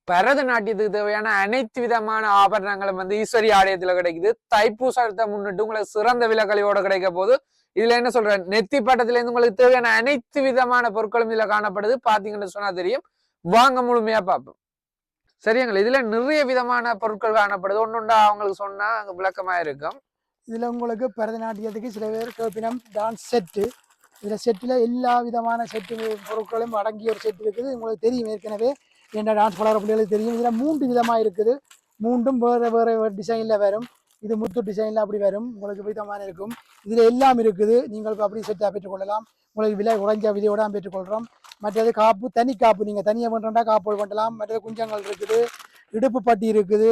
பரதநாட்டியத்துக்கு தேவையான அனைத்து விதமான ஆபரணங்களும் ஈஸ்வரி ஆலயத்துல கிடைக்குது. தைப்பூசத்தை முன்னிட்டு உங்களுக்கு சிறந்த விலக்கழிவோட கிடைக்க போது. இதுல என்ன சொல்றேன், நெத்தி பட்டத்துல இருந்து உங்களுக்கு தேவையான அனைத்து விதமான பொருட்களும் இதுல காணப்படுது. பாத்தீங்கன்னு சொன்னா தெரியும். வாங்க முழுமையா பார்ப்போம். சரிங்களா? இதுல நிறைய விதமான பொருட்கள் காணப்படுது. ஒன்னொண்டா அவங்களுக்கு சொன்னா அங்க விளக்கமா இருக்கும். இதுல உங்களுக்கு பரதநாட்டியத்துக்கு சில பேர் கேப்பினம் டான்ஸ் செட்டு. இதுல செட்டுல எல்லா விதமான செட்டு பொருட்களும் அடங்கிய ஒரு செட் இருக்குது. உங்களுக்கு தெரியும் ஏற்கனவே என்ன டான்ஸ் பழகிற பிள்ளைகளுக்கு தெரியும். இதுல 3 விதமா இருக்குது. மூன்றும் வேற வேற டிசைன்ல வரும். இது முத்து டிசைன்ல அப்படி வரும். உங்களுக்கு விதமான இருக்கும். இதுல எல்லாம் இருக்குது. நீங்கள் அப்படி செட்டாக பெற்றுக்கொள்ளலாம். உங்களுக்கு விலை குறைஞ்ச விலையோட பெற்றுக்கொள்கிறோம். மற்றது காப்பு, தனி காப்பு, நீங்க தனியாக பண்ணுறா காப்பு பண்ணலாம். மற்றது குஞ்சங்கள் இருக்குது, இடுப்பு பட்டி இருக்குது,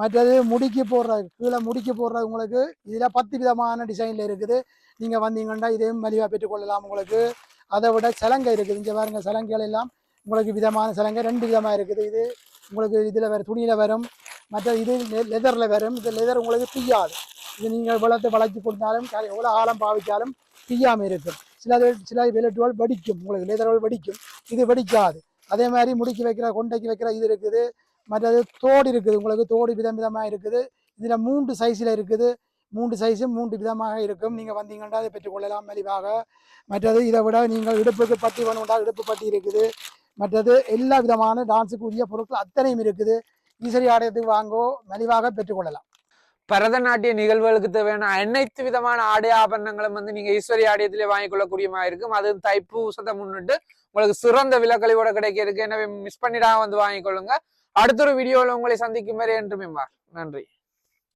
மற்றது முடிக்கு போடுறது, கீழே முடிக்கு போடுறது உங்களுக்கு இதில் 10 விதமான டிசைனில் இருக்குது. நீங்கள் வந்தீங்கன்னா இதையும் மலிவாக பெற்றுக்கொள்ளலாம். உங்களுக்கு அதை விட சலங்கை இருக்குது. இங்கே பாருங்க, சலங்கைகள் எல்லாம் உங்களுக்கு விதமான சலங்கை 2 விதமாக இருக்குது. இது உங்களுக்கு இதில் வேறு துணியில் வரும், மற்ற இது லெதரில் வரும். இது லெதர் உங்களுக்கு தீயாது. இது நீங்கள் வளர்த்து வளர்ச்சி கொடுத்தாலும் எவ்வளோ ஆழம் பாவிச்சாலும் தீயாமல் இருக்கும். சில விலட்டுகள் வெடிக்கும், உங்களுக்கு லெதர்கள் வெடிக்கும், இது வெடிக்காது. அதே மாதிரி முடிக்கி வைக்கிற, கொண்டைக்கு வைக்கிற இது இருக்குது. மற்றது தோடு இருக்குது. உங்களுக்கு தோடு விதமாக இருக்குது. இதில் 3 சைஸில் இருக்குது. 3 சைஸும் 3 விதமாக இருக்கும். நீங்கள் வந்தீங்கன்னா அதை பெற்றுக்கொள்ளலாம் மலிவாக. மற்றது இதை விட நீங்கள் இடுப்புக்கு பட்டி வேணும்னா இடுப்பு பட்டி இருக்குது. மற்றது எல்லா விதமான டான்ஸுக்கு உரிய பொருட்கள் அத்தனையும் இருக்குது. ஈஸ்வரி ஆலயத்துக்கு வாங்கோ, மலிவாக பெற்றுக்கொள்ளலாம். பரதநாட்டிய நிகழ்வுகளுக்கு தேவையான அனைத்து விதமான ஆடை ஆபரணங்களும் நீங்க ஈஸ்வரி ஆலயத்திலே வாங்கிக் கொள்ளக்கூடியமா இருக்கும். அது தைப்பூசத்தை முன்னிட்டு உங்களுக்கு சிறந்த விலக்கழிவோட கிடைக்க இருக்கு. எனவே மிஸ் பண்ணிடாம வாங்கிக்கொள்ளுங்க. அடுத்த ஒரு வீடியோவில் உங்களை சந்திக்கும் வரை என்றுமே நன்றி.